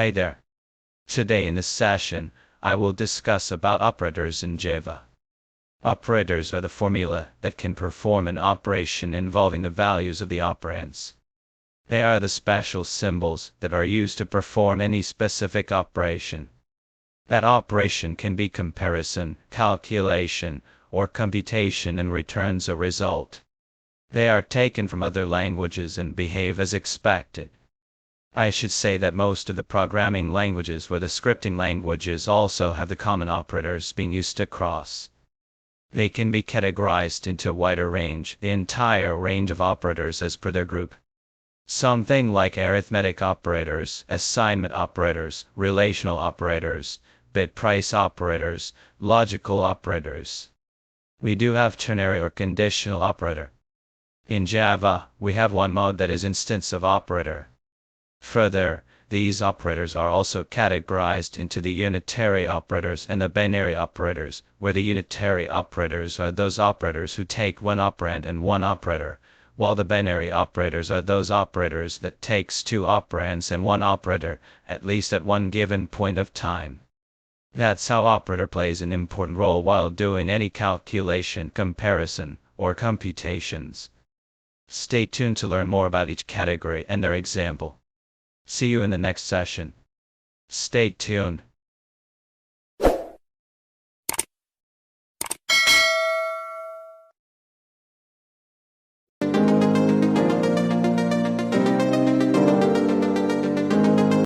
Hi there. Today in this session, I will discuss about operators in Java. Operators are the formula that can perform an operation involving the values of the operands. They are the special symbols that are used to perform any specific operation. That operation can be comparison, calculation, or computation and returns a result. They are taken from other languages and behave as expected. I should say that most of the programming languages or the scripting languages also have the common operators being used across. They can be categorized into a wider range, the entire range of operators as per their group. Something like arithmetic operators, assignment operators, relational operators, bit price operators, logical operators. We do have ternary or conditional operator. In Java, we have one mode that is instance of operator. Further, these operators are also categorized into the unitary operators and the binary operators, where the unitary operators are those operators who take one operand and one operator, while the binary operators are those operators that takes two operands and one operator, at least at one given point of time. That's how operator plays an important role while doing any calculation, comparison, or computations. Stay tuned to learn more about each category and their example. See you in the next session. Stay tuned.